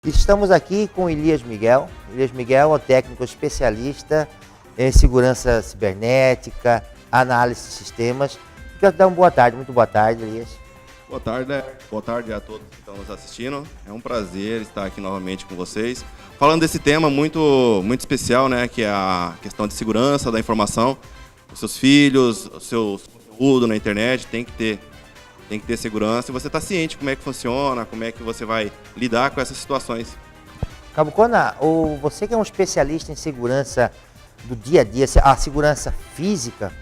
Estamos aqui com Elias Miguel. Elias Miguel é um técnico especialista em segurança cibernética, análise de sistemas. Quero dar uma boa tarde, muito boa tarde, Elias. Boa tarde a todos que estão nos assistindo. É um prazer estar aqui novamente com vocês. Falando desse tema muito especial, né, que é a questão de segurança da informação. Os seus filhos, o seu conteúdo na internet tem que ter segurança. E você está ciente como é que funciona, como é que você vai lidar com essas situações. Cabucona, você que é um especialista em segurança do dia a dia, a segurança física,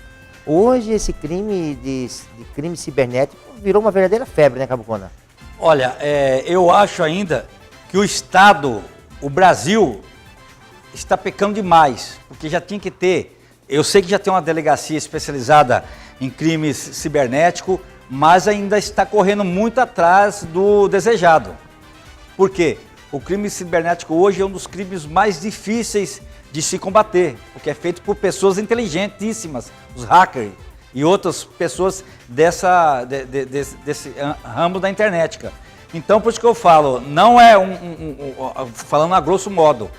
hoje esse crime de crime cibernético virou uma verdadeira febre, né, Cabucona? Olha, eu acho ainda que o Estado, o Brasil, está pecando demais, porque já tinha que ter. Eu sei que já tem uma delegacia especializada em crimes cibernéticos, mas ainda está correndo muito atrás do desejado. Por quê? O crime cibernético hoje é um dos crimes mais difíceis de se combater, porque é feito por pessoas inteligentíssimas, os hackers e outras pessoas desse ramo da internet. Então, por isso que eu falo, não é falando a grosso modo,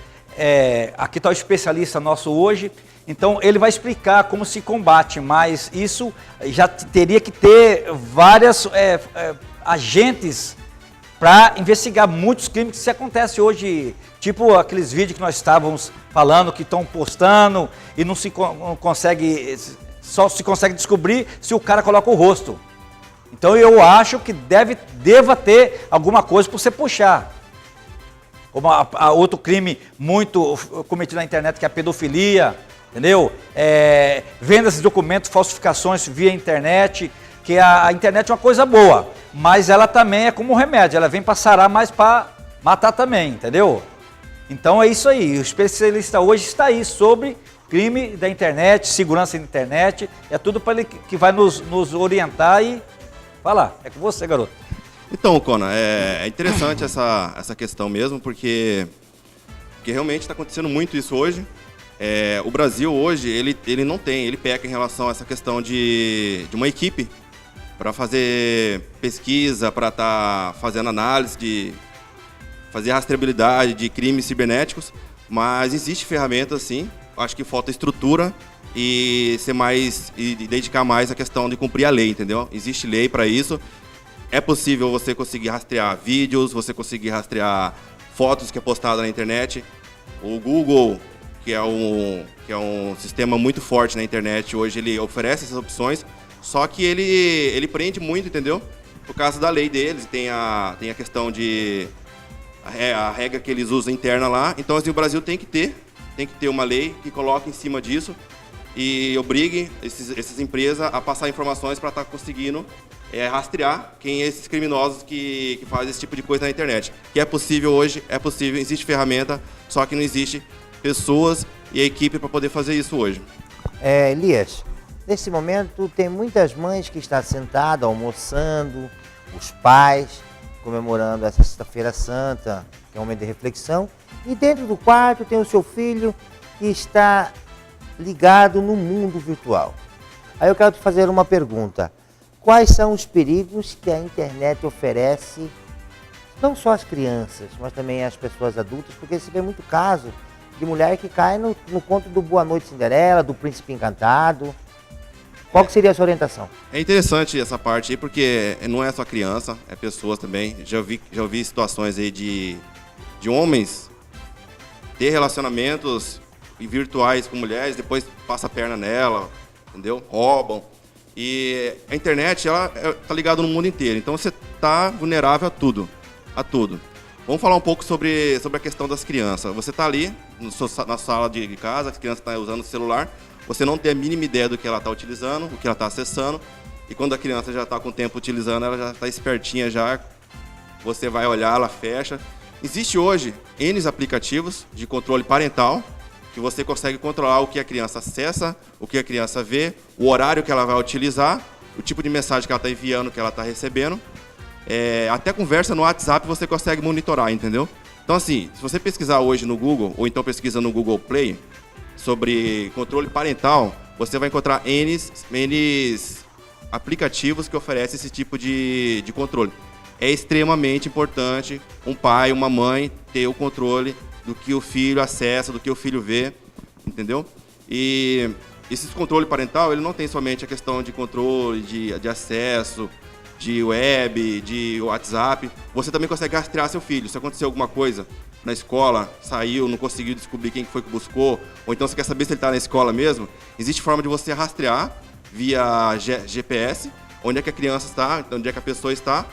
aqui está o especialista nosso hoje, então ele vai explicar como se combate, mas isso já teria que ter vários agentes para investigar muitos crimes que se acontecem hoje, tipo aqueles vídeos que nós estávamos falando, que estão postando e não consegue, só se consegue descobrir se o cara coloca o rosto. Então eu acho que deva ter alguma coisa para você puxar. Como outro crime muito cometido na internet, que é a pedofilia, entendeu? Vendas de documentos, falsificações via internet, que a internet é uma coisa boa, mas ela também é como um remédio, ela vem para sarar, mas para matar também, entendeu? Então é isso aí, o especialista hoje está aí sobre crime da internet, segurança da internet, é tudo para ele que vai nos orientar e falar. É com você, garoto. Então, Cona, é interessante essa questão mesmo, porque realmente está acontecendo muito isso hoje. O Brasil hoje, ele peca em relação a essa questão de uma equipe para fazer pesquisa, para estar fazendo análise, fazer rastreabilidade de crimes cibernéticos, mas existe ferramentas sim, acho que falta estrutura e dedicar mais a questão de cumprir a lei, entendeu? Existe lei para isso, é possível você conseguir rastrear vídeos, você conseguir rastrear fotos que é postada na internet. O Google, que é um sistema muito forte na internet hoje, ele oferece essas opções, só que ele prende muito, entendeu? Por causa da lei deles, tem a questão de a regra que eles usam interna lá. Então, assim, o Brasil tem que ter uma lei que coloque em cima disso e obrigue essas empresas a passar informações para estar conseguindo rastrear quem é esses criminosos que fazem esse tipo de coisa na internet. Que é possível hoje, existe ferramenta, só que não existe pessoas e a equipe para poder fazer isso hoje. Elias, nesse momento tem muitas mães que estão sentadas, almoçando, os pais comemorando essa Sexta-feira Santa, que é um momento de reflexão, e dentro do quarto tem o seu filho que está ligado no mundo virtual. Aí eu quero te fazer uma pergunta. Quais são os perigos que a internet oferece, não só às crianças, mas também às pessoas adultas, porque se vê muito caso de mulher que cai no conto do Boa Noite Cinderela, do Príncipe Encantado. Qual que seria a sua orientação? É interessante essa parte aí, porque não é só criança, é pessoas também. Já ouvi situações aí de homens ter relacionamentos virtuais com mulheres, depois passa a perna nela, entendeu? Roubam. E a internet, ela tá ligada no mundo inteiro, então você tá vulnerável a tudo. Vamos falar um pouco sobre a questão das crianças. Você tá ali na sala de casa, a criança está usando o celular, você não tem a mínima ideia do que ela está utilizando, o que ela está acessando, e quando a criança já está com o tempo utilizando, ela já está espertinha já, você vai olhar, ela fecha. Existe hoje N aplicativos de controle parental, que você consegue controlar o que a criança acessa, o que a criança vê, o horário que ela vai utilizar, o tipo de mensagem que ela está enviando, que ela está recebendo. Até conversa no WhatsApp você consegue monitorar, entendeu? Então assim, se você pesquisar hoje no Google, ou então pesquisa no Google Play, sobre controle parental, você vai encontrar N aplicativos que oferecem esse tipo de controle. é extremamente importante um pai, uma mãe ter o controle do que o filho acessa, do que o filho vê, entendeu? E esse controle parental, ele não tem somente a questão de controle, de acesso, de web, de WhatsApp. Você também consegue rastrear seu filho. Se acontecer alguma coisa na escola, saiu, não conseguiu descobrir quem foi que buscou, ou então você quer saber se ele está na escola mesmo, existe forma de você rastrear via GPS, onde é que a criança está, onde é que a pessoa está,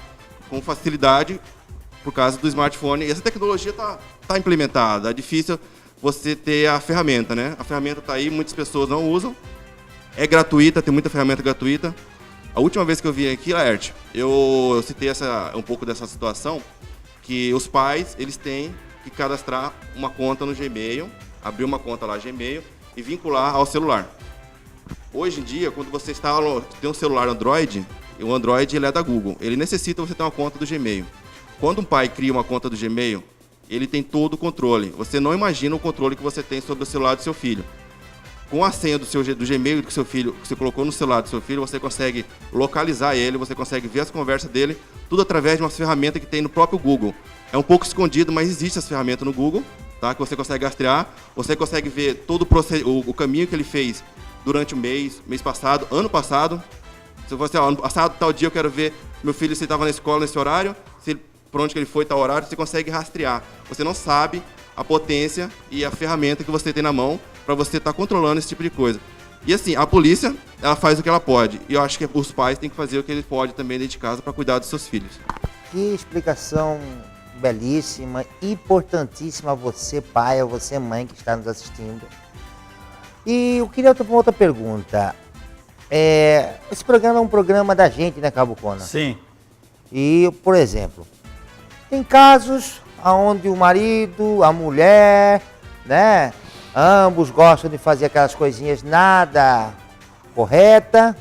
com facilidade, por causa do smartphone. E essa tecnologia está implementada. É difícil você ter a ferramenta, né? A ferramenta está aí, muitas pessoas não usam. É gratuita, tem muita ferramenta gratuita. A última vez que eu vim aqui, Laerte, eu citei um pouco dessa situação, que os pais, eles têm que cadastrar uma conta no Gmail, abrir uma conta lá Gmail e vincular ao celular. Hoje em dia, quando você tem um celular Android, o Android ele é da Google, ele necessita você ter uma conta do Gmail. Quando um pai cria uma conta do Gmail, ele tem todo o controle. Você não imagina o controle que você tem sobre o celular do seu filho. Com a senha do Gmail que você colocou no celular do seu filho, você consegue localizar ele, você consegue ver as conversas dele, tudo através de uma ferramenta que tem no próprio Google. É um pouco escondido, mas existe essa ferramenta no Google, tá? Que você consegue rastrear, você consegue ver todo o caminho que ele fez durante o mês passado, ano passado. Se você, ano passado, tal dia eu quero ver meu filho se estava na escola nesse horário, por onde que ele foi, tal horário, você consegue rastrear. Você não sabe a potência e a ferramenta que você tem na mão para você estar controlando esse tipo de coisa. E assim, a polícia, ela faz o que ela pode. E eu acho que os pais têm que fazer o que eles podem também dentro de casa para cuidar dos seus filhos. Que explicação belíssima, importantíssima a você, pai, a você, mãe, que está nos assistindo. E eu queria uma outra pergunta. Esse programa é um programa da gente, né, Cabucona? Sim. E, por exemplo, tem casos onde o marido, a mulher, né, ambos gostam de fazer aquelas coisinhas nada correta.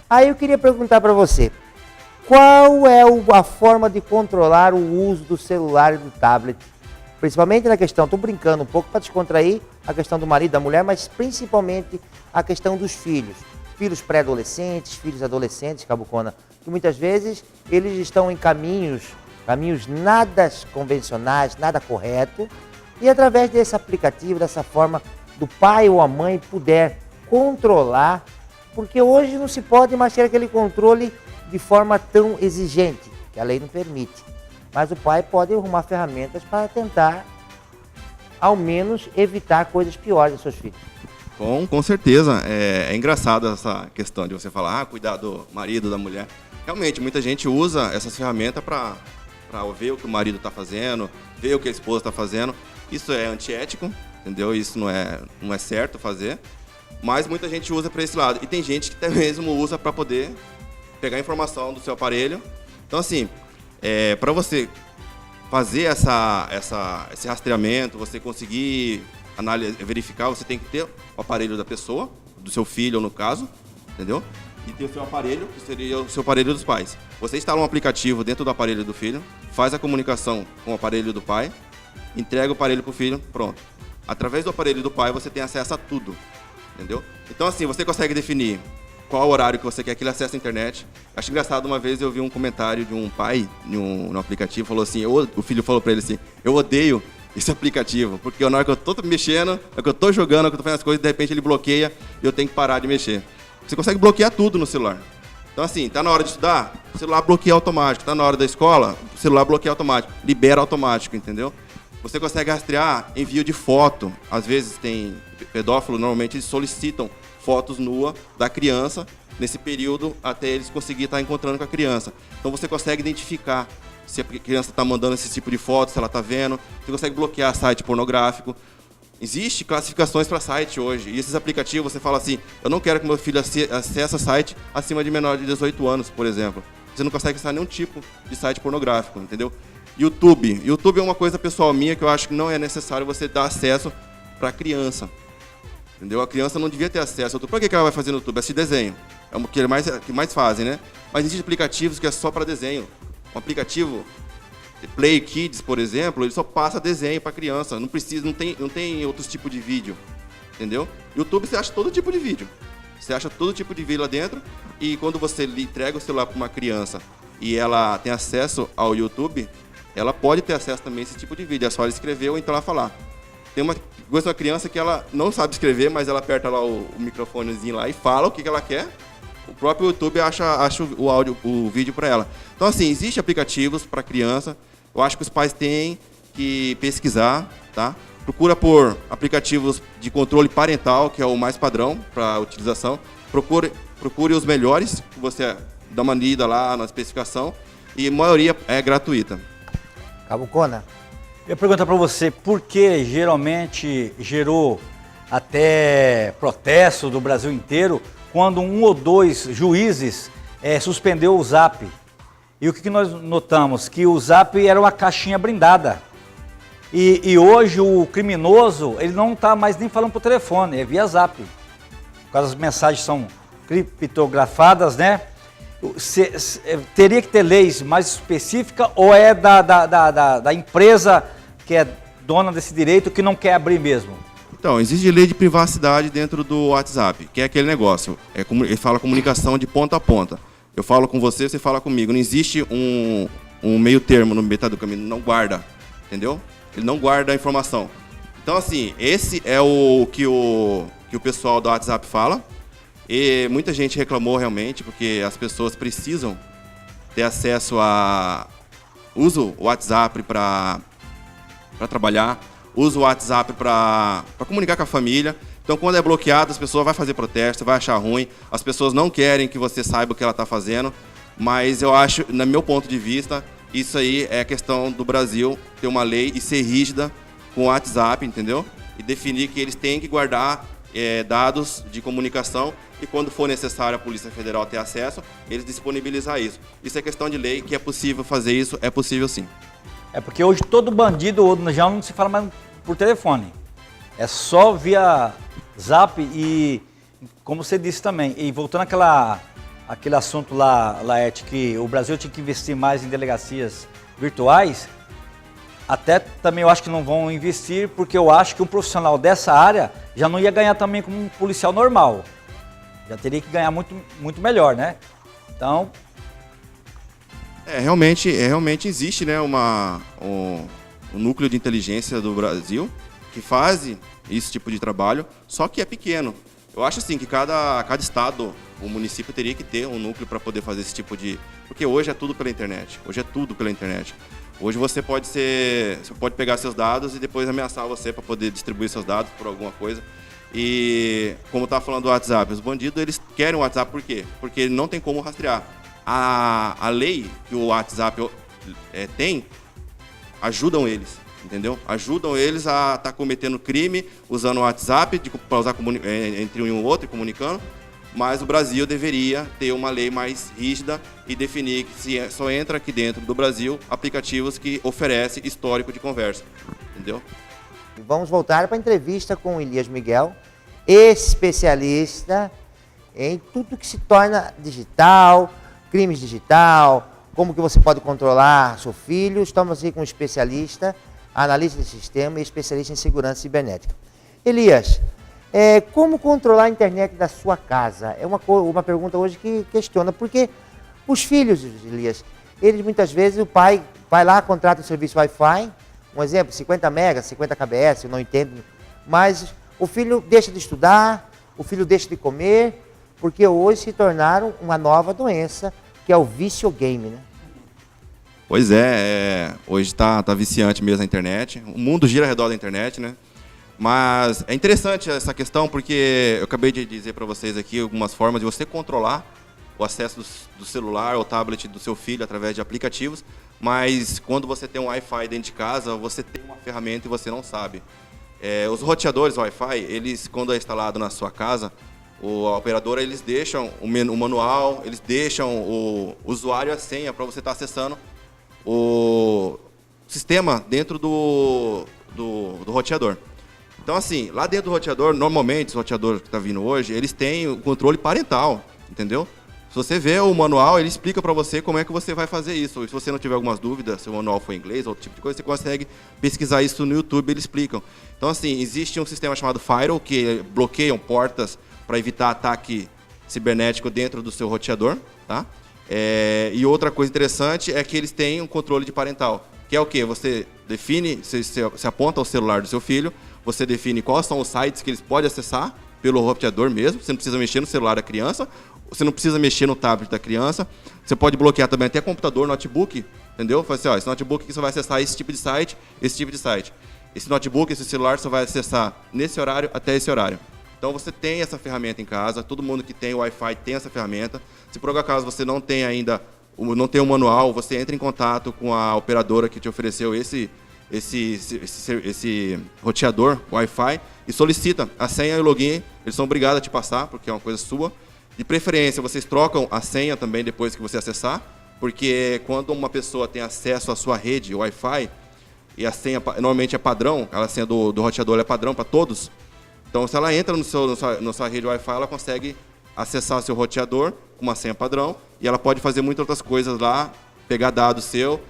Aí eu queria perguntar para você, qual é a forma de controlar o uso do celular e do tablet? Principalmente na questão, estou brincando um pouco para descontrair a questão do marido, da mulher, mas principalmente a questão dos filhos. Filhos pré-adolescentes, filhos adolescentes, Cabucona, que muitas vezes eles estão em caminhos nada convencionais, nada correto, e através desse aplicativo, dessa forma, do pai ou a mãe puder controlar, porque hoje não se pode mais ter aquele controle de forma tão exigente, que a lei não permite. Mas o pai pode arrumar ferramentas para tentar, ao menos, evitar coisas piores dos seus filhos. Com certeza. É engraçado essa questão de você falar, cuidar do marido, da mulher. Realmente, muita gente usa essas ferramentas para ver o que o marido está fazendo, ver o que a esposa está fazendo. Isso é antiético, entendeu? Isso não é certo fazer. Mas muita gente usa para esse lado. E tem gente que até mesmo usa para poder pegar informação do seu aparelho. Então, assim, para você fazer esse rastreamento, você conseguir verificar, você tem que ter o aparelho da pessoa, do seu filho, no caso, entendeu? E ter o seu aparelho, que seria o seu aparelho dos pais. Você instala um aplicativo dentro do aparelho do filho, faz a comunicação com o aparelho do pai, entrega o aparelho para o filho, pronto. Através do aparelho do pai, você tem acesso a tudo, entendeu? Então, assim, você consegue definir qual horário que você quer que ele acesse a internet. Acho engraçado, uma vez eu vi um comentário de um pai no aplicativo, falou assim, o filho falou para ele assim, eu odeio esse aplicativo, porque na hora que eu tô mexendo, na hora que eu tô jogando, na hora que eu tô fazendo as coisas, de repente ele bloqueia e eu tenho que parar de mexer. Você consegue bloquear tudo no celular. Então, assim, tá na hora de estudar, o celular bloqueia automático. Tá na hora da escola, o celular bloqueia automático. Libera automático, entendeu? Você consegue rastrear envio de foto. Às vezes tem pedófilo, normalmente eles solicitam fotos nuas da criança nesse período até eles conseguirem estar encontrando com a criança. Então você consegue identificar se a criança está mandando esse tipo de foto, se ela está vendo. Você consegue bloquear site pornográfico. Existem classificações para site hoje. E esses aplicativos, você fala assim, eu não quero que meu filho acesse site acima de menor de 18 anos, por exemplo. Você não consegue acessar nenhum tipo de site pornográfico, entendeu? YouTube. YouTube é uma coisa pessoal minha que eu acho que não é necessário você dar acesso para a criança. Entendeu? A criança não devia ter acesso. Para que ela vai fazer no YouTube? Assistir desenho. É o que mais fazem, né? Mas existem aplicativos que é só para desenho. Um aplicativo Play Kids, por exemplo, ele só passa desenho para criança. Não precisa, não tem outros tipos de vídeo. Entendeu? YouTube você acha todo tipo de vídeo. Você acha todo tipo de vídeo lá dentro. E quando você entrega o celular para uma criança e ela tem acesso ao YouTube, ela pode ter acesso também a esse tipo de vídeo. É só ela escrever ou então ela falar. Tem uma criança que ela não sabe escrever, mas ela aperta lá o microfonezinho lá e fala o que ela quer. O próprio YouTube acha o áudio, o vídeo para ela. Então, assim, existem aplicativos para criança. Eu acho que os pais têm que pesquisar, tá? Procura por aplicativos de controle parental, que é o mais padrão para utilização. Procure os melhores, que você dá uma lida lá na especificação. E a maioria é gratuita. Cabo Cona. Eu ia perguntar para você por que geralmente gerou até protesto do Brasil inteiro quando um ou dois juízes suspendeu o Zap. E o que nós notamos? Que o Zap era uma caixinha blindada. E hoje o criminoso, ele não está mais nem falando por telefone, é via Zap. Por causa das mensagens são criptografadas, né? Teria que ter leis mais específicas ou é da empresa que é dona desse direito que não quer abrir mesmo? Então, existe lei de privacidade dentro do WhatsApp, que é aquele negócio. Ele fala comunicação de ponta a ponta. Eu falo com você, você fala comigo. Não existe um meio termo no metade do caminho, não guarda, entendeu? Ele não guarda a informação. Então, assim, esse é o que o pessoal do WhatsApp fala. E muita gente reclamou realmente, porque as pessoas precisam ter acesso a... Usa o WhatsApp para trabalhar, usa o WhatsApp para comunicar com a família. Então, quando é bloqueado, as pessoas vão fazer protesto, vai achar ruim. As pessoas não querem que você saiba o que ela está fazendo. Mas eu acho, no meu ponto de vista, isso aí é questão do Brasil ter uma lei e ser rígida com o WhatsApp, entendeu? E definir que eles têm que guardar dados de comunicação e quando for necessário a Polícia Federal ter acesso, eles disponibilizar isso. Isso é questão de lei, que é possível fazer isso, é possível sim. É porque hoje todo bandido já não se fala mais por telefone. É só via Zap e, como você disse também, e voltando àquele assunto lá, Laerte, que o Brasil tinha que investir mais em delegacias virtuais, até também eu acho que não vão investir, porque eu acho que um profissional dessa área já não ia ganhar também como um policial normal. Já teria que ganhar muito, muito melhor, né? Então... Realmente existe, né, um núcleo de inteligência do Brasil que faz esse tipo de trabalho, só que é pequeno. Eu acho assim que cada estado, o município teria que ter um núcleo para poder fazer esse tipo de... Porque hoje é tudo pela internet. Hoje você pode pegar seus dados e depois ameaçar você para poder distribuir seus dados por alguma coisa. E como estava falando do WhatsApp, os bandidos eles querem o WhatsApp por quê? Porque não tem como rastrear. A lei que o WhatsApp tem ajudam eles, entendeu? Ajudam eles a estar cometendo crime usando o WhatsApp para usar entre um e o outro e comunicando. Mas o Brasil deveria ter uma lei mais rígida e definir que só entra aqui dentro do Brasil aplicativos que oferecem histórico de conversa, entendeu? E vamos voltar para a entrevista com o Elias Miguel, especialista em tudo que se torna digital, crimes digital, como que você pode controlar seu filho. Estamos aqui com um especialista, analista de sistema e especialista em segurança cibernética. Elias, como controlar a internet da sua casa? É uma pergunta hoje que questiona, porque os filhos, Elias, eles muitas vezes, o pai vai lá, contrata o serviço Wi-Fi, um exemplo, 50 megas, 50 kbs, eu não entendo, mas o filho deixa de estudar, o filho deixa de comer, porque hoje se tornaram uma nova doença, que é o videogame, né? Pois hoje tá viciante mesmo a internet, o mundo gira ao redor da internet, né? Mas é interessante essa questão porque eu acabei de dizer para vocês aqui algumas formas de você controlar o acesso do celular ou tablet do seu filho através de aplicativos, mas quando você tem um Wi-Fi dentro de casa, você tem uma ferramenta e você não sabe. Os roteadores Wi-Fi, eles, quando é instalado na sua casa, a operadora, eles deixam o manual, eles deixam o usuário e a senha para você estar acessando o sistema dentro do roteador. Então, assim, lá dentro do roteador, normalmente, os roteadores que estão vindo hoje, eles têm o controle parental, entendeu? Se você vê o manual, ele explica para você como é que você vai fazer isso. Se você não tiver algumas dúvidas, se o manual for em inglês ou outro tipo de coisa, você consegue pesquisar isso no YouTube, eles explicam. Então, assim, existe um sistema chamado Firewall, que bloqueiam portas para evitar ataque cibernético dentro do seu roteador, tá? E outra coisa interessante é que eles têm um controle de parental, que é o quê? Você define, você aponta o celular do seu filho, você define quais são os sites que eles podem acessar pelo roteador mesmo, você não precisa mexer no celular da criança, você não precisa mexer no tablet da criança, você pode bloquear também até computador, notebook, entendeu? Fala assim, ó, esse notebook aqui só vai acessar esse tipo de site, esse tipo de site. Esse notebook, esse celular só vai acessar nesse horário até esse horário. Então você tem essa ferramenta em casa, todo mundo que tem Wi-Fi tem essa ferramenta. Se por acaso você não tem ainda, não tem o manual, você entra em contato com a operadora que te ofereceu esse roteador Wi-Fi e solicita a senha e o login. Eles são obrigados a te passar, porque é uma coisa sua. De preferência, vocês trocam a senha também depois que você acessar, porque quando uma pessoa tem acesso à sua rede Wi-Fi, e a senha normalmente é padrão, a senha do roteador é padrão para todos, então se ela entra na sua rede Wi-Fi, ela consegue acessar o seu roteador com uma senha padrão, e ela pode fazer muitas outras coisas lá, pegar dados seu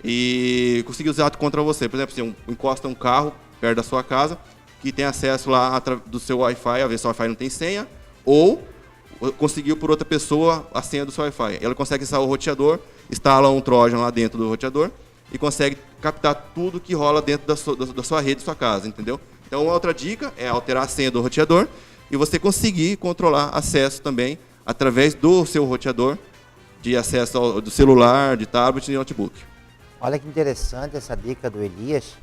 e conseguir usar contra você. Por exemplo, você encosta um carro perto da sua casa, que tem acesso lá do seu Wi-Fi, a ver se o Wi-Fi não tem senha, ou conseguiu por outra pessoa a senha do seu Wi-Fi. Ela consegue acessar o roteador, instala um Trojan lá dentro do roteador e consegue captar tudo que rola dentro da sua rede, da sua casa, entendeu? Então, uma outra dica é alterar a senha do roteador e você conseguir controlar acesso também através do seu roteador de acesso do celular, de tablet e notebook. Olha que interessante essa dica do Elias.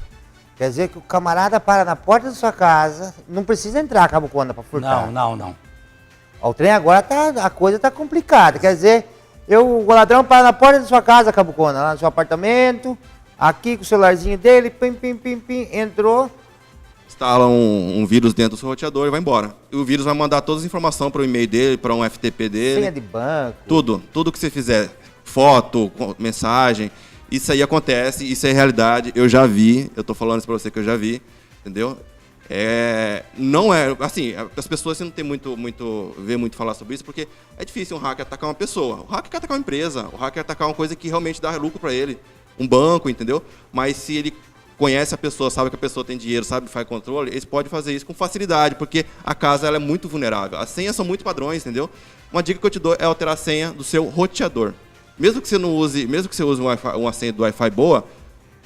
Quer dizer que o camarada para na porta da sua casa, não precisa entrar, Cabo Conda, para furtar. Não. O trem agora a coisa tá complicada. Quer dizer, o ladrão para na porta da sua casa, Cabo Conda, lá no seu apartamento, aqui com o celularzinho dele, pim, entrou. Instala um vírus dentro do seu roteador e vai embora. E o vírus vai mandar todas as informações para o e-mail dele, para um FTP dele. Senha de banco. Tudo que você fizer, foto, mensagem, isso aí acontece, isso é realidade, eu já vi, eu tô falando isso para você que eu já vi, entendeu? Não é, assim, as pessoas não tem muito falar sobre isso, porque é difícil um hacker atacar uma pessoa. O hacker quer atacar uma empresa, o hacker quer atacar uma coisa que realmente dá lucro para ele, um banco, entendeu? Mas se ele conhece a pessoa, sabe que a pessoa tem dinheiro, sabe que faz controle, eles podem fazer isso com facilidade, porque a casa ela é muito vulnerável. As senhas são muito padrões, entendeu? Uma dica que eu te dou é alterar a senha do seu roteador. Mesmo que você use uma senha do Wi-Fi boa,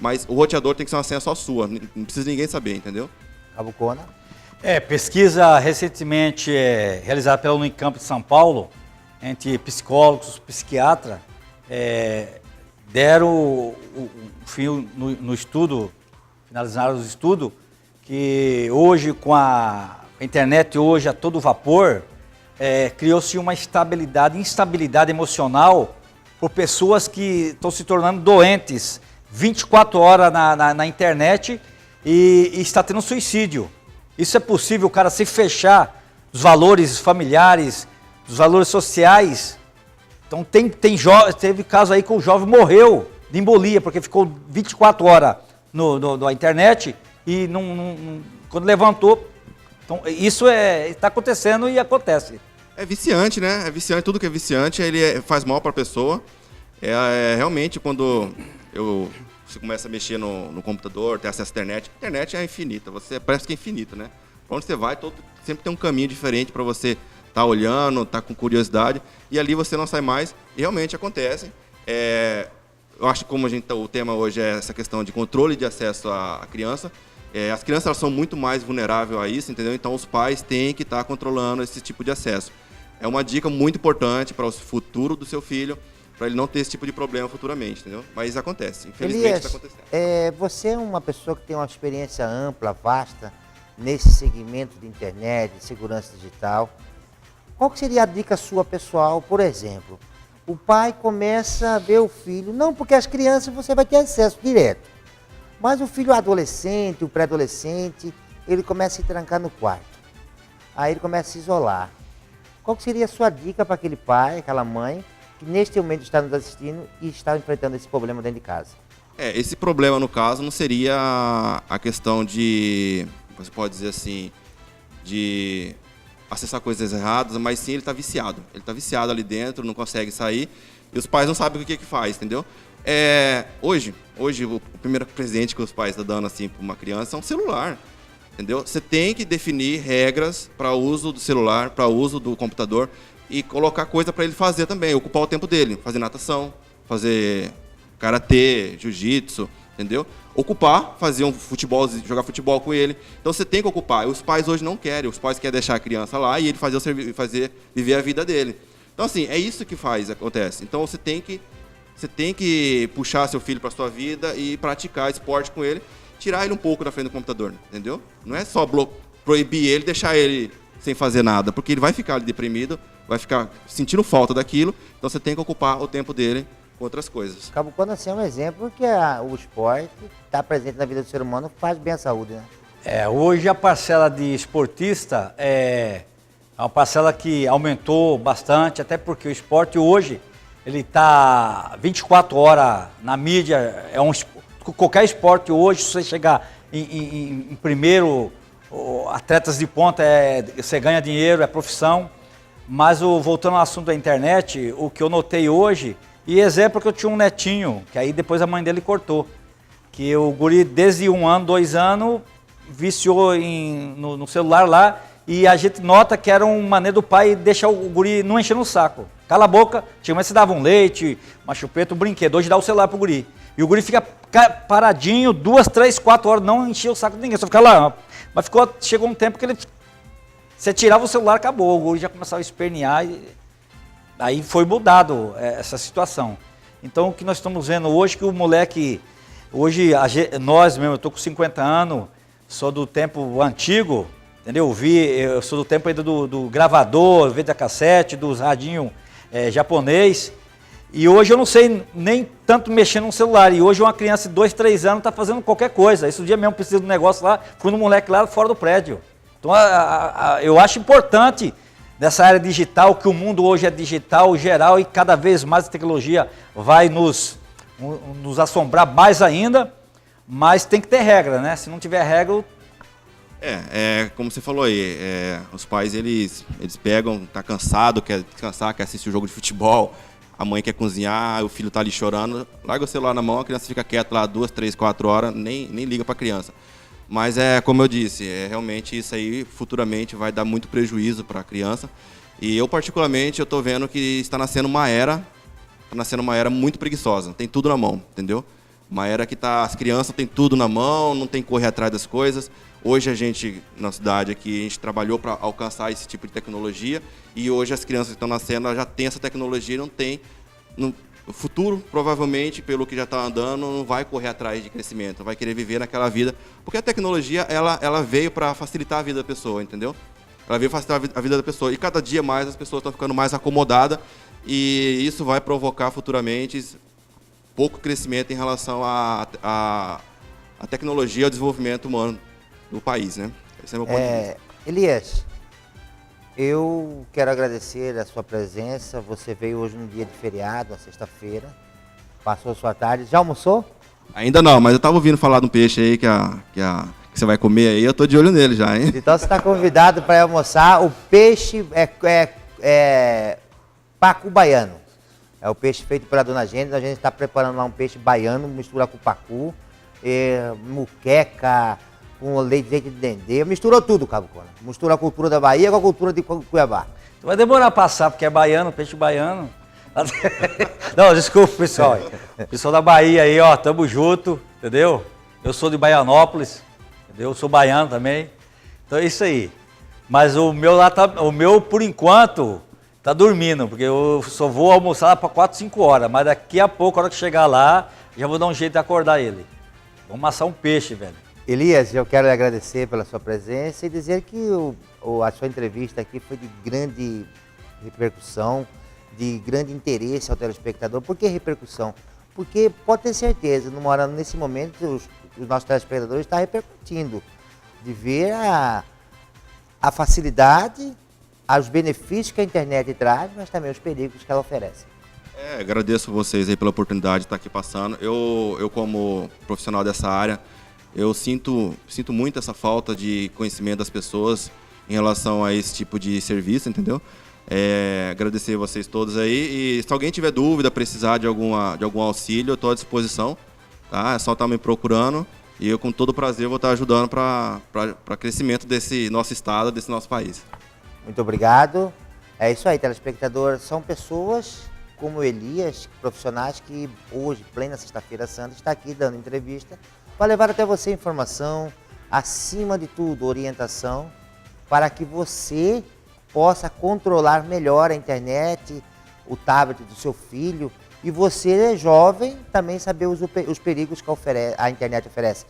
mas o roteador tem que ser uma senha só sua, não precisa ninguém saber, entendeu? Cabo Conda. Pesquisa recentemente realizada pela Unicamp de São Paulo, entre psicólogos, psiquiatras, deram o fim no estudo, finalizaram o estudo, que hoje com a internet hoje a todo vapor, criou-se uma instabilidade emocional por pessoas que estão se tornando doentes 24 horas na internet e está tendo suicídio. Isso é possível, o cara se fechar dos valores familiares, dos valores sociais. Então teve caso aí que o jovem morreu de embolia, porque ficou 24 horas na internet e quando levantou. Então isso está acontecendo e acontece. É viciante, né? É viciante, tudo que é viciante, faz mal para a pessoa. Realmente, quando você começa a mexer no computador, tem acesso à internet, a internet é infinita, parece que é infinito, né? Pra onde você vai, sempre tem um caminho diferente para você estar olhando, estar com curiosidade, e ali você não sai mais, e realmente acontece. Eu acho que como o tema hoje é essa questão de controle de acesso à criança, as crianças elas são muito mais vulneráveis a isso, entendeu? Então os pais têm que estar controlando esse tipo de acesso. É uma dica muito importante para o futuro do seu filho, para ele não ter esse tipo de problema futuramente, entendeu? Mas acontece, infelizmente está acontecendo. Você é uma pessoa que tem uma experiência ampla, vasta, nesse segmento de internet, de segurança digital. Qual que seria a dica sua pessoal, por exemplo? O pai começa a ver o filho, não porque as crianças você vai ter acesso direto, mas o filho adolescente, o pré-adolescente, ele começa a se trancar no quarto. Aí ele começa a se isolar. Qual que seria a sua dica para aquele pai, aquela mãe, que neste momento está nos assistindo e está enfrentando esse problema dentro de casa? Esse problema, no caso, não seria a questão de, você pode dizer assim, de acessar coisas erradas, mas sim ele está viciado. Ele está viciado ali dentro, não consegue sair, e os pais não sabem o que faz, entendeu? Hoje, o primeiro presente que os pais estão dando assim, para uma criança é um celular. Entendeu? Você tem que definir regras para o uso do celular, para o uso do computador. e colocar coisa para ele fazer também, ocupar o tempo dele, fazer natação, fazer karatê, jiu-jitsu, entendeu? Ocupar, fazer um futebol, jogar futebol com ele. Então você tem que ocupar. Os pais hoje não querem, os pais querem deixar a criança lá e ele fazer viver a vida dele. Então assim, é isso que acontece. Então você tem que puxar seu filho para sua vida e praticar esporte com ele, tirar ele um pouco da frente do computador, entendeu? Não é só proibir ele, deixar ele sem fazer nada, porque ele vai ficar deprimido, vai ficar sentindo falta daquilo, então você tem que ocupar o tempo dele com outras coisas. Cabo Cona assim, é um exemplo que o esporte está presente na vida do ser humano, faz bem à saúde, né? Hoje a parcela de esportista é uma parcela que aumentou bastante, até porque o esporte hoje, ele está 24 horas na mídia, qualquer esporte hoje, se você chegar em primeiro, atletas de ponta, você ganha dinheiro, é profissão. Mas voltando ao assunto da internet, o que eu notei hoje, e exemplo que eu tinha um netinho, que aí depois a mãe dele cortou, que o guri desde 1 ano, 2 anos, viciou no celular lá, e a gente nota que era uma maneira do pai deixar o guri não encher no saco. Cala a boca, tinha mais se dava um leite, uma chupeta, um brinquedo, hoje dá o celular pro guri. E o guri fica paradinho 2, 3, 4 horas, não enchia o saco de ninguém, só fica lá. Mas chegou um tempo que você tirava o celular, acabou, o guri já começava a espernear, e aí foi mudado essa situação. Então o que nós estamos vendo hoje, que o moleque, hoje nós mesmo, eu estou com 50 anos, sou do tempo antigo, entendeu? Eu sou do tempo ainda do gravador, vídeo cassete, dos radinhos japonês. E hoje eu não sei nem tanto mexer no celular. E hoje uma criança de 2, 3 anos está fazendo qualquer coisa. Esse dia mesmo precisa de um negócio lá, fui no moleque lá fora do prédio. Então eu acho importante nessa área digital, que o mundo hoje é digital, geral, e cada vez mais a tecnologia vai nos assombrar mais ainda, mas tem que ter regra, né? Se não tiver regra... Como você falou aí, os pais eles pegam, tá cansado, quer descansar, quer assistir o jogo de futebol, a mãe quer cozinhar, o filho tá ali chorando, larga o celular na mão, a criança fica quieta lá 2, 3, 4 horas, nem liga para a criança. Mas como eu disse, realmente isso aí futuramente vai dar muito prejuízo para a criança. E eu particularmente eu tô vendo que está nascendo uma era muito preguiçosa, tem tudo na mão, entendeu? Uma era que as crianças têm tudo na mão, não tem que correr atrás das coisas. Hoje a gente, na cidade aqui, a gente trabalhou para alcançar esse tipo de tecnologia e hoje as crianças que estão nascendo elas já têm essa tecnologia e não tem... No futuro, provavelmente, pelo que já está andando, não vai correr atrás de crescimento, vai querer viver naquela vida. Porque a tecnologia, ela veio para facilitar a vida da pessoa, entendeu? Ela veio facilitar a vida da pessoa. E cada dia mais as pessoas estão ficando mais acomodadas e isso vai provocar futuramente pouco crescimento em relação à tecnologia e ao desenvolvimento humano do país, né? Esse é o meu ponto de vista. Elias, eu quero agradecer a sua presença. Você veio hoje num dia de feriado, na sexta-feira, passou a sua tarde. Já almoçou? Ainda não, mas eu estava ouvindo falar de um peixe aí que você vai comer aí, eu tô de olho nele já, hein? Então você está convidado para almoçar. O peixe é pacu baiano. É o peixe feito pela Dona Gênesis. A gente está preparando lá um peixe baiano, mistura com pacu, muqueca, com leite de dendê. Misturou tudo, Cabo Cona. Mistura a cultura da Bahia com a cultura de Cuiabá. Vai demorar a passar, porque é baiano, peixe baiano. Não, desculpa, pessoal. Pessoal da Bahia aí, ó, tamo junto, entendeu? Eu sou de Baianópolis, entendeu? Eu sou baiano também. Então é isso aí. Mas o meu por enquanto tá dormindo, porque eu só vou almoçar lá para 4, 5 horas, mas daqui a pouco, a hora que chegar lá, já vou dar um jeito de acordar ele. Vamos assar um peixe, velho. Elias, eu quero lhe agradecer pela sua presença e dizer que a sua entrevista aqui foi de grande repercussão, de grande interesse ao telespectador. Por que repercussão? Porque pode ter certeza, nesse momento, os nossos telespectadores estão repercutindo, de ver a facilidade, os benefícios que a internet traz, mas também os perigos que ela oferece. Agradeço vocês aí pela oportunidade de estar aqui passando. Eu como profissional dessa área, eu sinto muito essa falta de conhecimento das pessoas em relação a esse tipo de serviço, entendeu? Agradecer a vocês todos aí e se alguém tiver dúvida, precisar de algum auxílio, eu estou à disposição, tá? É só estar me procurando e eu com todo prazer vou estar ajudando para crescimento desse nosso estado, desse nosso país. Muito obrigado. É isso aí, telespectador. São pessoas como o Elias, profissionais que hoje, plena Sexta-feira Santa, está aqui dando entrevista para levar até você informação, acima de tudo, orientação, para que você possa controlar melhor a internet, o tablet do seu filho, e você, jovem, também saber os perigos que a internet oferece.